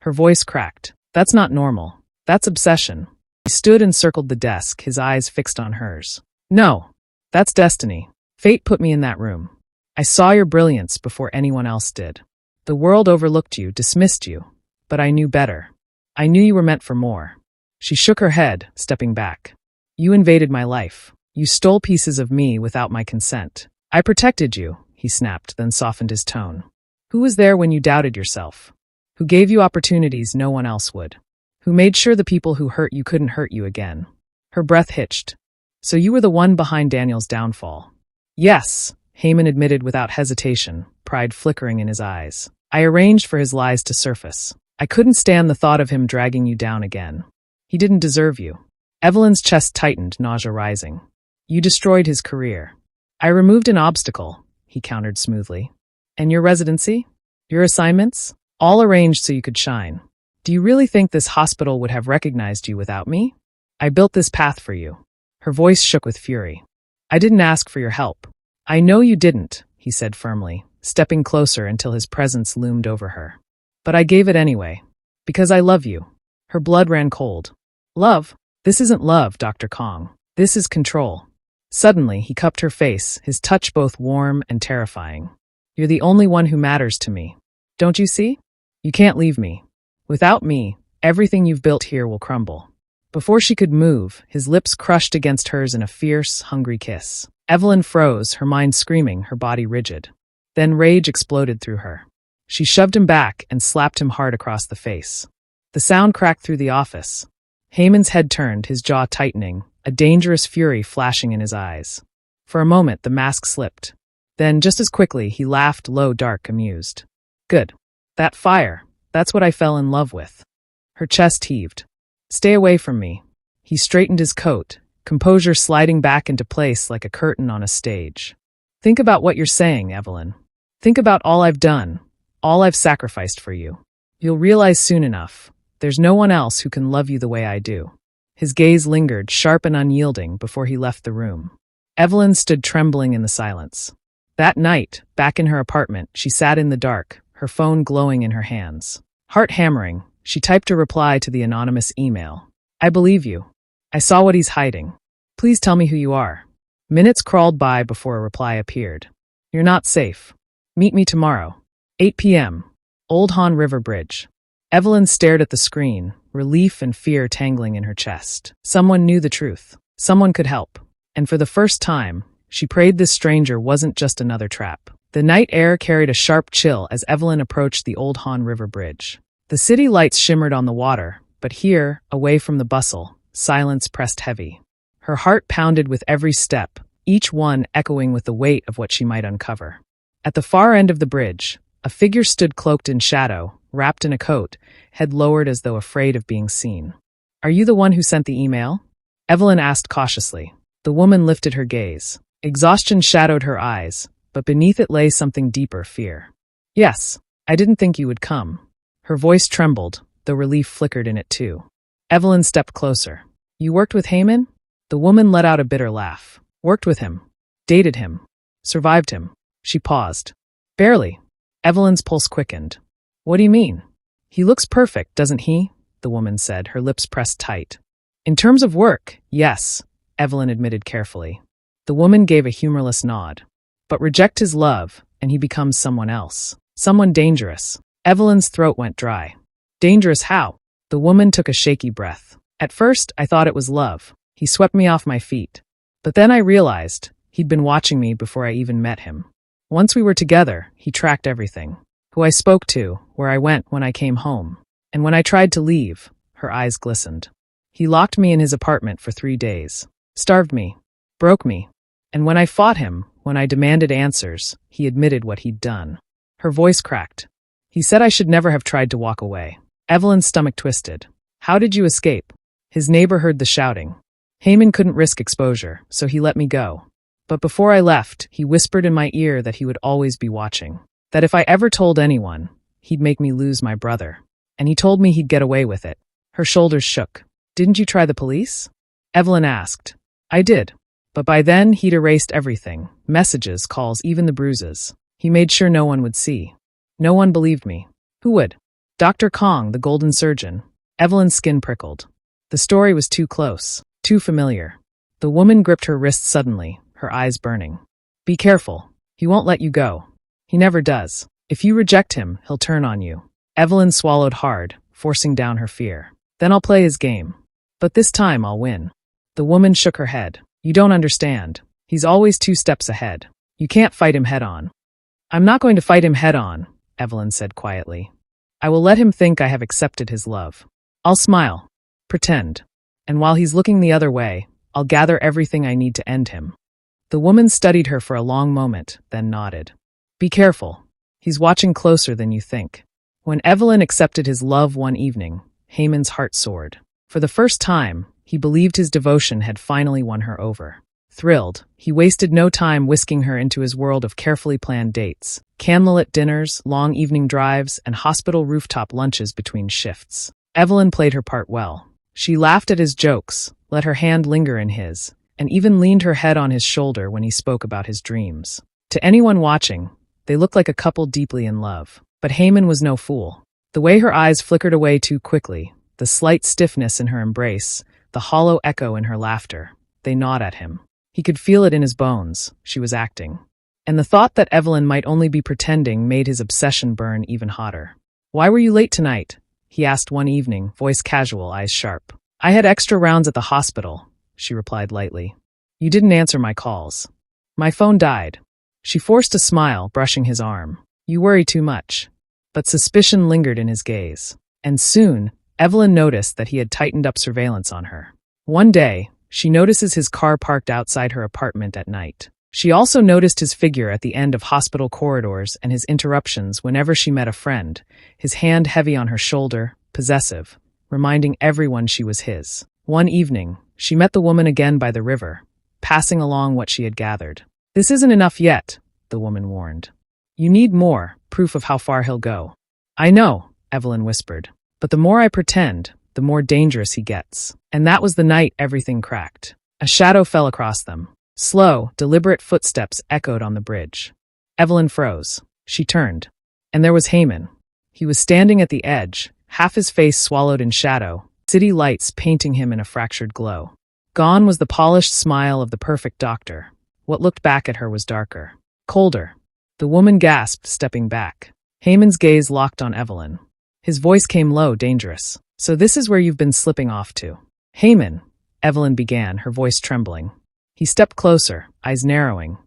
Her voice cracked. That's not normal. That's obsession. He stood and circled the desk, his eyes fixed on hers. No, that's destiny. Fate put me in that room. I saw your brilliance before anyone else did. The world overlooked you, dismissed you. But I knew better. I knew you were meant for more. She shook her head, stepping back. You invaded my life. You stole pieces of me without my consent. I protected you, he snapped, then softened his tone. Who was there when you doubted yourself? Who gave you opportunities no one else would? Who made sure the people who hurt you couldn't hurt you again? Her breath hitched. So you were the one behind Daniel's downfall. Yes, Haemin admitted without hesitation, pride flickering in his eyes. I arranged for his lies to surface. I couldn't stand the thought of him dragging you down again. He didn't deserve you. Evelyn's chest tightened, nausea rising. You destroyed his career. I removed an obstacle, he countered smoothly. And your residency? Your assignments? All arranged so you could shine. Do you really think this hospital would have recognized you without me? I built this path for you. Her voice shook with fury. I didn't ask for your help. I know you didn't, he said firmly, stepping closer until his presence loomed over her. But I gave it anyway. Because I love you. Her blood ran cold. Love? This isn't love, Dr. Kong. This is control. Suddenly, he cupped her face, his touch both warm and terrifying. You're the only one who matters to me. Don't you see? You can't leave me. Without me, everything you've built here will crumble. Before she could move, his lips crushed against hers in a fierce, hungry kiss. Evelyn froze, her mind screaming, her body rigid. Then rage exploded through her. She shoved him back and slapped him hard across the face. The sound cracked through the office. Haemin's head turned, his jaw tightening, a dangerous fury flashing in his eyes. For a moment, the mask slipped. Then, just as quickly, he laughed low, dark, amused. Good. That fire, that's what I fell in love with. Her chest heaved. Stay away from me. He straightened his coat, composure sliding back into place like a curtain on a stage. Think about what you're saying, Evelyn. Think about all I've done, all I've sacrificed for you. You'll realize soon enough, there's no one else who can love you the way I do. His gaze lingered, sharp and unyielding, before he left the room. Evelyn stood trembling in the silence. That night, back in her apartment, she sat in the dark, her phone glowing in her hands. Heart hammering, she typed a reply to the anonymous email. I believe you. I saw what he's hiding. Please tell me who you are. Minutes crawled by before a reply appeared. You're not safe. Meet me tomorrow. 8 p.m. Old Han River Bridge. Evelyn stared at the screen, relief and fear tangling in her chest. Someone knew the truth. Someone could help. And for the first time, she prayed this stranger wasn't just another trap. The night air carried a sharp chill as Evelyn approached the Old Han River Bridge. The city lights shimmered on the water, but here, away from the bustle, silence pressed heavy. Her heart pounded with every step, each one echoing with the weight of what she might uncover. At the far end of the bridge, a figure stood cloaked in shadow, wrapped in a coat, head lowered as though afraid of being seen. Are you the one who sent the email? Evelyn asked cautiously. The woman lifted her gaze. Exhaustion shadowed her eyes, but beneath it lay something deeper, fear. Yes, I didn't think you would come. Her voice trembled, though relief flickered in it too. Evelyn stepped closer. You worked with Haemin? The woman let out a bitter laugh. Worked with him. Dated him. Survived him. She paused. Barely. Evelyn's pulse quickened. What do you mean? He looks perfect, doesn't he? The woman said, her lips pressed tight. In terms of work, yes, Evelyn admitted carefully. The woman gave a humorless nod. But reject his love, and he becomes someone else. Someone dangerous. Evelyn's throat went dry. Dangerous how? The woman took a shaky breath. At first, I thought it was love. He swept me off my feet. But then I realized he'd been watching me before I even met him. Once we were together, he tracked everything. Who I spoke to, where I went when I came home. And when I tried to leave, her eyes glistened. He locked me in his apartment for 3 days. Starved me. Broke me. And when I fought him, when I demanded answers, he admitted what he'd done. Her voice cracked. He said I should never have tried to walk away. Evelyn's stomach twisted. How did you escape? His neighbor heard the shouting. Haemin couldn't risk exposure, so he let me go. But before I left, he whispered in my ear that he would always be watching. That if I ever told anyone, he'd make me lose my brother. And he told me he'd get away with it. Her shoulders shook. Didn't you try the police? Evelyn asked. I did. But by then, he'd erased everything. Messages, calls, even the bruises. He made sure no one would see. No one believed me. Who would? Dr. Kong, the golden surgeon. Evelyn's skin prickled. The story was too close, too familiar. The woman gripped her wrist suddenly, her eyes burning. Be careful. He won't let you go. He never does. If you reject him, he'll turn on you. Evelyn swallowed hard, forcing down her fear. Then I'll play his game. But this time I'll win. The woman shook her head. You don't understand. He's always 2 steps ahead. You can't fight him head on. I'm not going to fight him head on, Evelyn said quietly. I will let him think I have accepted his love. I'll smile. Pretend. And while he's looking the other way, I'll gather everything I need to end him. The woman studied her for a long moment, then nodded. Be careful. He's watching closer than you think. When Evelyn accepted his love one evening, Haemin's heart soared. For the first time, he believed his devotion had finally won her over. Thrilled, he wasted no time whisking her into his world of carefully planned dates, candlelit dinners, long evening drives, and hospital rooftop lunches between shifts. Evelyn played her part well. She laughed at his jokes, let her hand linger in his, and even leaned her head on his shoulder when he spoke about his dreams. To anyone watching, they looked like a couple deeply in love. But Haemin was no fool. The way her eyes flickered away too quickly, the slight stiffness in her embrace, the hollow echo in her laughter, they gnawed at him. He could feel it in his bones. She was acting. And the thought that Evelyn might only be pretending made his obsession burn even hotter. Why were you late tonight? He asked one evening, voice casual, eyes sharp. I had extra rounds at the hospital, she replied lightly. You didn't answer my calls. My phone died. She forced a smile, brushing his arm. You worry too much. But suspicion lingered in his gaze. And soon, Evelyn noticed that he had tightened up surveillance on her. One day, she notices his car parked outside her apartment at night. She also noticed his figure at the end of hospital corridors and his interruptions whenever she met a friend, his hand heavy on her shoulder, possessive, reminding everyone she was his. One evening, she met the woman again by the river, passing along what she had gathered. This isn't enough yet, the woman warned. You need more, proof of how far he'll go. I know, Evelyn whispered, but the more I pretend, the more dangerous he gets. And that was the night everything cracked. A shadow fell across them. Slow, deliberate footsteps echoed on the bridge. Evelyn froze. She turned. And there was Haemin. He was standing at the edge, half his face swallowed in shadow, city lights painting him in a fractured glow. Gone was the polished smile of the perfect doctor. What looked back at her was darker. Colder. The woman gasped, stepping back. Haemin's gaze locked on Evelyn. His voice came low, dangerous. So this is where you've been slipping off to. Haemin, Evelyn began, her voice trembling. He stepped closer, eyes narrowing.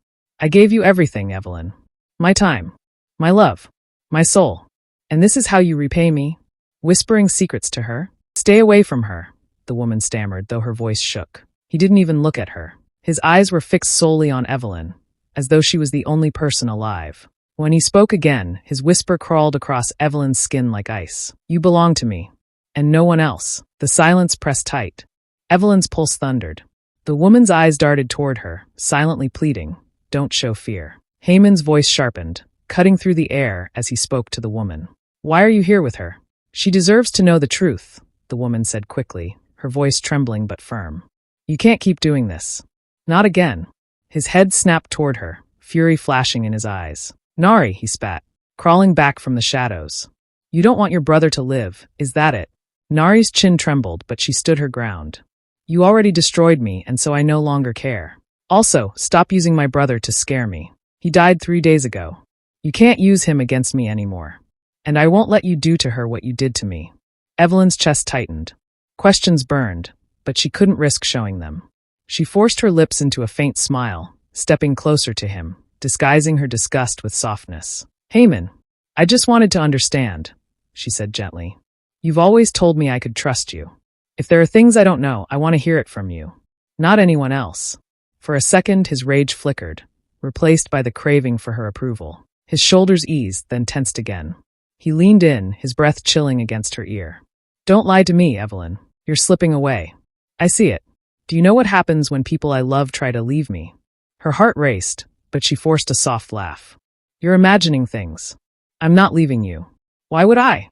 I gave you everything, Evelyn. My time. My love. My soul. And this is how you repay me? Whispering secrets to her? Stay away from her, the woman stammered, though her voice shook. He didn't even look at her. His eyes were fixed solely on Evelyn, as though she was the only person alive. When he spoke again, his whisper crawled across Evelyn's skin like ice. You belong to me. And no one else. The silence pressed tight. Evelyn's pulse thundered. The woman's eyes darted toward her, silently pleading, don't show fear. Haemin's voice sharpened, cutting through the air as he spoke to the woman. Why are you here with her? She deserves to know the truth, the woman said quickly, her voice trembling but firm. You can't keep doing this. Not again. His head snapped toward her, fury flashing in his eyes. Nari, he spat, crawling back from the shadows. You don't want your brother to live, is that it? Nari's chin trembled, but she stood her ground. You already destroyed me, and so I no longer care. Also, stop using my brother to scare me. He died 3 days ago. You can't use him against me anymore. And I won't let you do to her what you did to me. Evelyn's chest tightened. Questions burned, but she couldn't risk showing them. She forced her lips into a faint smile, stepping closer to him, disguising her disgust with softness. Haemin, I just wanted to understand, she said gently. You've always told me I could trust you. If there are things I don't know, I want to hear it from you. Not anyone else. For a second, his rage flickered, replaced by the craving for her approval. His shoulders eased, then tensed again. He leaned in, his breath chilling against her ear. Don't lie to me, Evelyn. You're slipping away. I see it. Do you know what happens when people I love try to leave me? Her heart raced, but she forced a soft laugh. You're imagining things. I'm not leaving you. Why would I?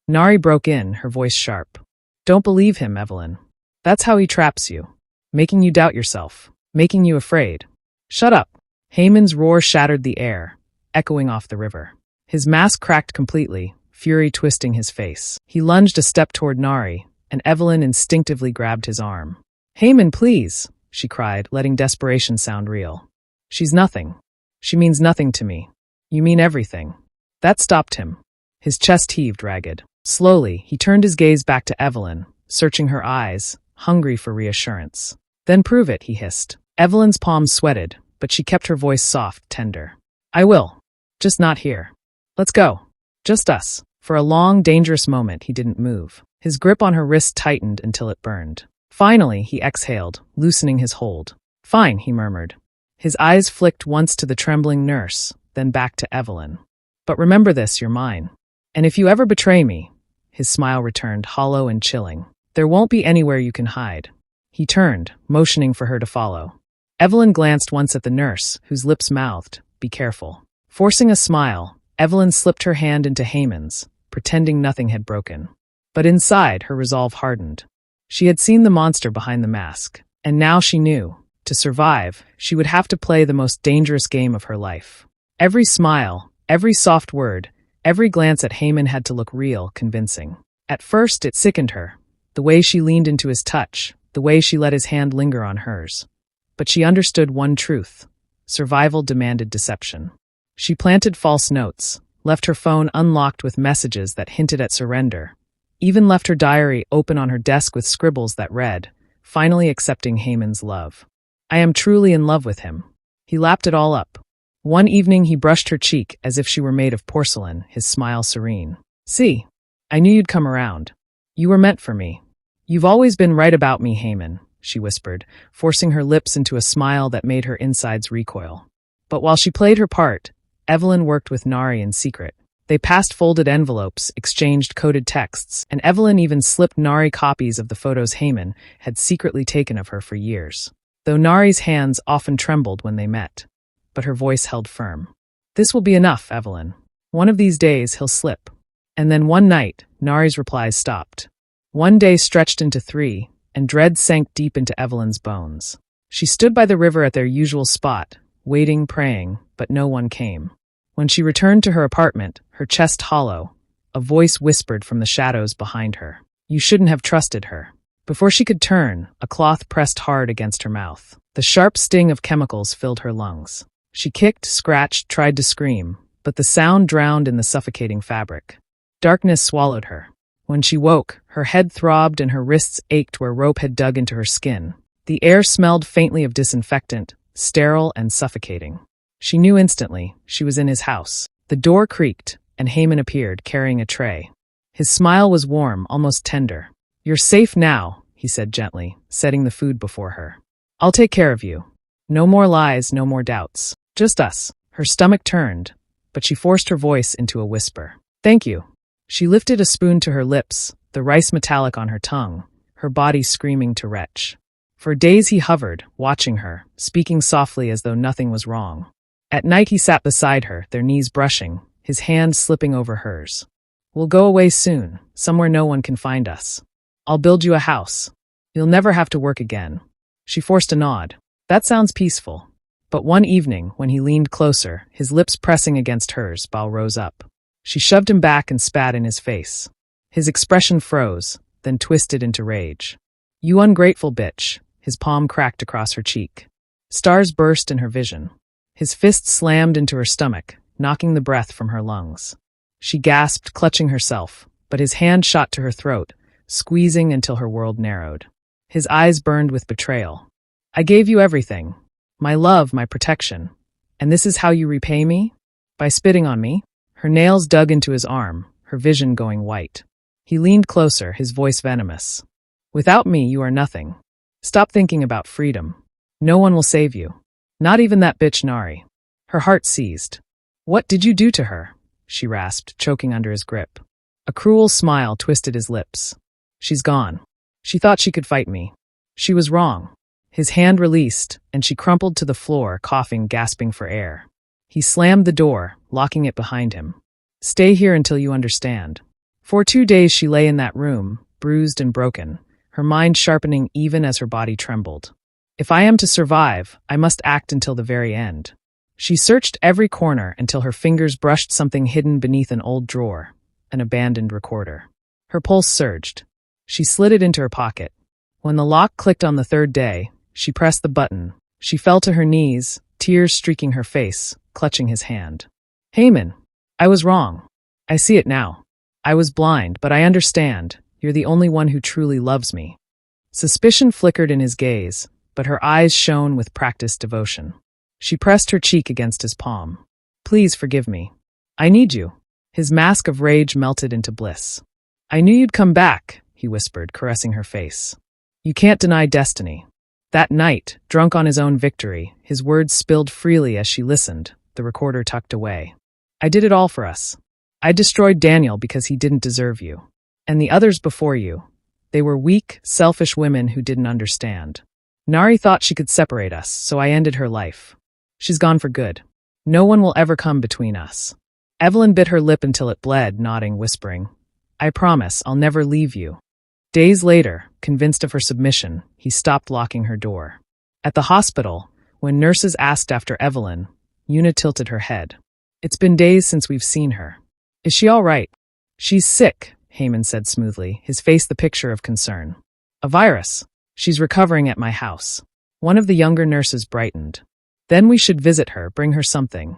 Nari broke in, her voice sharp. Don't believe him, Evelyn. That's how he traps you. Making you doubt yourself. Making you afraid. Shut up. Haemin's roar shattered the air, echoing off the river. His mask cracked completely, fury twisting his face. He lunged a step toward Nari, and Evelyn instinctively grabbed his arm. "Haemin, please," she cried, letting desperation sound real. "She's nothing. She means nothing to me. You mean everything." That stopped him. His chest heaved ragged. Slowly, he turned his gaze back to Evelyn, searching her eyes, hungry for reassurance. "Then prove it," he hissed. Evelyn's palms sweated, but she kept her voice soft, tender. "I will. Just not here. Let's go. Just us." For a long, dangerous moment, he didn't move. His grip on her wrist tightened until it burned. Finally, he exhaled, loosening his hold. "Fine," he murmured. His eyes flicked once to the trembling nurse, then back to Evelyn. "But remember this, you're mine. And if you ever betray me," his smile returned, hollow and chilling, "there won't be anywhere you can hide." He turned, motioning for her to follow. Evelyn glanced once at the nurse, whose lips mouthed, "Be careful." Forcing a smile, Evelyn slipped her hand into Haemin's, pretending nothing had broken. But inside, her resolve hardened. She had seen the monster behind the mask, and now she knew, to survive, she would have to play the most dangerous game of her life. Every smile, every soft word, every glance at Haemin had to look real, convincing. At first, it sickened her, the way she leaned into his touch, the way she let his hand linger on hers. But she understood one truth: survival demanded deception. She planted false notes, left her phone unlocked with messages that hinted at surrender, even left her diary open on her desk with scribbles that read, "Finally accepting Haemin's love. I am truly in love with him." He lapped it all up. One evening he brushed her cheek as if she were made of porcelain, his smile serene. "See, I knew you'd come around. You were meant for me. You've always been right about me, Haemin," she whispered, forcing her lips into a smile that made her insides recoil. But while she played her part, Evelyn worked with Nari in secret. They passed folded envelopes, exchanged coded texts, and Evelyn even slipped Nari copies of the photos Haemin had secretly taken of her for years. Though Nari's hands often trembled when they met, but her voice held firm. "This will be enough, Evelyn. One of these days he'll slip." And then one night, Nari's replies stopped. One day stretched into 3, and dread sank deep into Evelyn's bones. She stood by the river at their usual spot, waiting, praying, but no one came. When she returned to her apartment, her chest hollow, a voice whispered from the shadows behind her. "You shouldn't have trusted her." Before she could turn, a cloth pressed hard against her mouth. The sharp sting of chemicals filled her lungs. She kicked, scratched, tried to scream, but the sound drowned in the suffocating fabric. Darkness swallowed her. When she woke, her head throbbed and her wrists ached where rope had dug into her skin. The air smelled faintly of disinfectant, sterile and suffocating. She knew instantly she was in his house. The door creaked, and Haemin appeared, carrying a tray. His smile was warm, almost tender. "You're safe now," he said gently, setting the food before her. "I'll take care of you. No more lies, no more doubts. Just us." Her stomach turned, but she forced her voice into a whisper. "Thank you." She lifted a spoon to her lips, the rice metallic on her tongue, her body screaming to retch. For days he hovered, watching her, speaking softly as though nothing was wrong. At night he sat beside her, their knees brushing, his hand slipping over hers. "We'll go away soon, somewhere no one can find us. I'll build you a house. You'll never have to work again." She forced a nod. "That sounds peaceful." But one evening, when he leaned closer, his lips pressing against hers, Bal rose up. She shoved him back and spat in his face. His expression froze, then twisted into rage. "You ungrateful bitch." His palm cracked across her cheek. Stars burst in her vision. His fist slammed into her stomach, knocking the breath from her lungs. She gasped, clutching herself, but his hand shot to her throat, squeezing until her world narrowed. His eyes burned with betrayal. "I gave you everything. My love, my protection. And this is how you repay me? By spitting on me?" Her nails dug into his arm, her vision going white. He leaned closer, his voice venomous. "Without me, you are nothing. Stop thinking about freedom. No one will save you. Not even that bitch Nari." Her heart seized. "What did you do to her?" she rasped, choking under his grip. A cruel smile twisted his lips. "She's gone. She thought she could fight me. She was wrong." His hand released, and she crumpled to the floor, coughing, gasping for air. He slammed the door, locking it behind him. "Stay here until you understand." For 2 days she lay in that room, bruised and broken, her mind sharpening even as her body trembled. "If I am to survive, I must act until the very end." She searched every corner until her fingers brushed something hidden beneath an old drawer, an abandoned recorder. Her pulse surged. She slid it into her pocket. When the lock clicked on the third day, she pressed the button. She fell to her knees, tears streaking her face, clutching his hand. Haemin, I was wrong. I see it now. I was blind, but I understand. You're the only one who truly loves me. Suspicion flickered in his gaze, but her eyes shone with practiced devotion. She pressed her cheek against his palm. Please forgive me. I need you. His mask of rage melted into bliss. I knew you'd come back, he whispered, caressing her face. You can't deny destiny. That night, drunk on his own victory, his words spilled freely as she listened, the recorder tucked away. I did it all for us. I destroyed Daniel because he didn't deserve you. And the others before you. They were weak, selfish women who didn't understand. Nari thought she could separate us, so I ended her life. She's gone for good. No one will ever come between us. Evelyn bit her lip until it bled, nodding, whispering, I promise I'll never leave you. Days later, convinced of her submission, he stopped locking her door. At the hospital, when nurses asked after Evelyn, Una tilted her head. It's been days since we've seen her. Is she all right? She's sick, Haemin said smoothly, his face the picture of concern. A virus. She's recovering at my house. One of the younger nurses brightened. Then we should visit her, bring her something.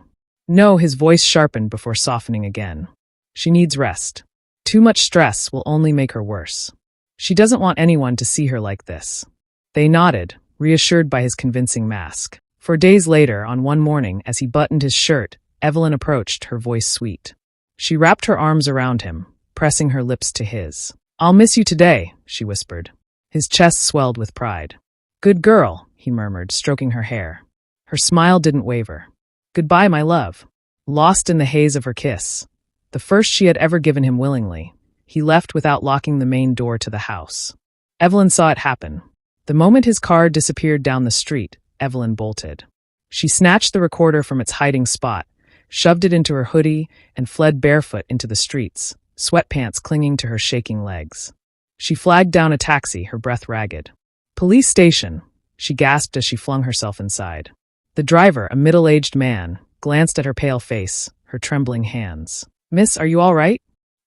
No, his voice sharpened before softening again. She needs rest. Too much stress will only make her worse. She doesn't want anyone to see her like this. They nodded, reassured by his convincing mask. 4 days later, on one morning, as he buttoned his shirt, Evelyn approached, her voice sweet. She wrapped her arms around him, pressing her lips to his. I'll miss you today, she whispered. His chest swelled with pride. Good girl, he murmured, stroking her hair. Her smile didn't waver. Goodbye, my love. Lost in the haze of her kiss, the first she had ever given him willingly, he left without locking the main door to the house. Evelyn saw it happen. The moment his car disappeared down the street, Evelyn bolted. She snatched the recorder from its hiding spot, shoved it into her hoodie, and fled barefoot into the streets, sweatpants clinging to her shaking legs. She flagged down a taxi, her breath ragged. Police station, she gasped as she flung herself inside. The driver, a middle-aged man, glanced at her pale face, her trembling hands. Miss, are you all right?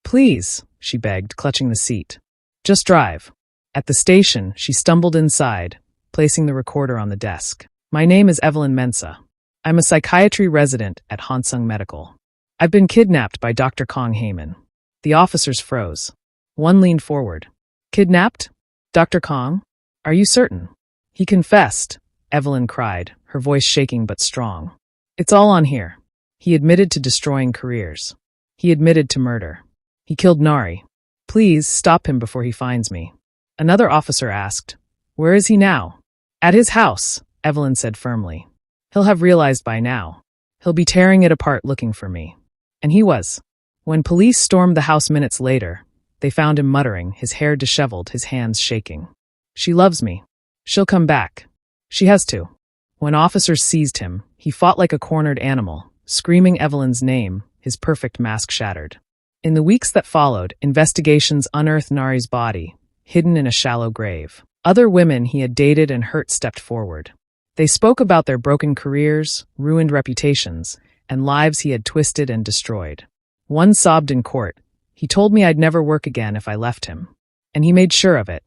Please, she begged, clutching the seat. Just drive. At the station, she stumbled inside, placing the recorder on the desk. My name is Evelyn Mensah. I'm a psychiatry resident at Hansung Medical. I've been kidnapped by Dr. Kang Haemin. The officers froze. One leaned forward. Kidnapped? Dr. Kang? Are you certain? He confessed, Evelyn cried, her voice shaking but strong. It's all on here. He admitted to destroying careers. He admitted to murder. He killed Nari. Please stop him before he finds me. Another officer asked, Where is he now? At his house, Evelyn said firmly. He'll have realized by now. He'll be tearing it apart looking for me. And he was. When police stormed the house minutes later, they found him muttering, his hair disheveled, his hands shaking. She loves me. She'll come back. She has to. When officers seized him, he fought like a cornered animal, screaming Evelyn's name, his perfect mask shattered. In the weeks that followed, investigations unearthed Nari's body, hidden in a shallow grave. Other women he had dated and hurt stepped forward. They spoke about their broken careers, ruined reputations, and lives he had twisted and destroyed. One sobbed in court. He told me I'd never work again if I left him. And he made sure of it.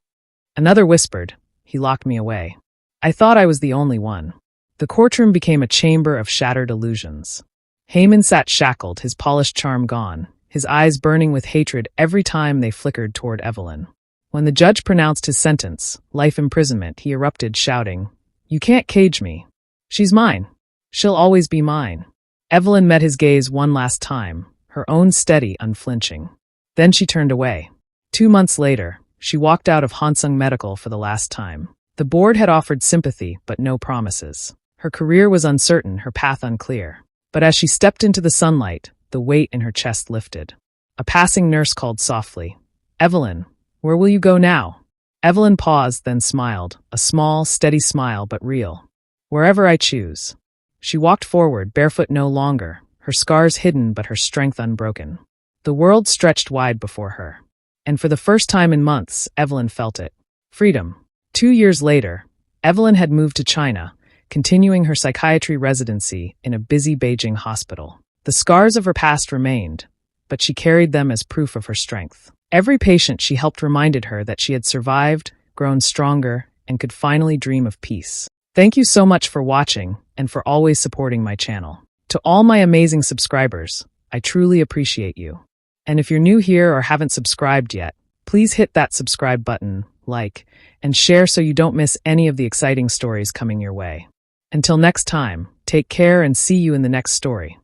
Another whispered. He locked me away. I thought I was the only one. The courtroom became a chamber of shattered illusions. Haemin sat shackled, his polished charm gone, his eyes burning with hatred every time they flickered toward Evelyn. When the judge pronounced his sentence, life imprisonment, he erupted, shouting, You can't cage me. She's mine. She'll always be mine. Evelyn met his gaze one last time, her own steady, unflinching. Then she turned away. 2 months later, she walked out of Hansung Medical for the last time. The board had offered sympathy, but no promises. Her career was uncertain, her path unclear. But as she stepped into the sunlight, the weight in her chest lifted. A passing nurse called softly, Evelyn, where will you go now? Evelyn paused, then smiled, a small, steady smile, but real. Wherever I choose. She walked forward, barefoot no longer, her scars hidden but her strength unbroken. The world stretched wide before her. And for the first time in months, Evelyn felt it. Freedom. 2 years later, Evelyn had moved to China, continuing her psychiatry residency in a busy Beijing hospital. The scars of her past remained, but she carried them as proof of her strength. Every patient she helped reminded her that she had survived, grown stronger, and could finally dream of peace. Thank you so much for watching and for always supporting my channel. To all my amazing subscribers, I truly appreciate you. And if you're new here or haven't subscribed yet, please hit that subscribe button, like, and share so you don't miss any of the exciting stories coming your way. Until next time, take care and see you in the next story.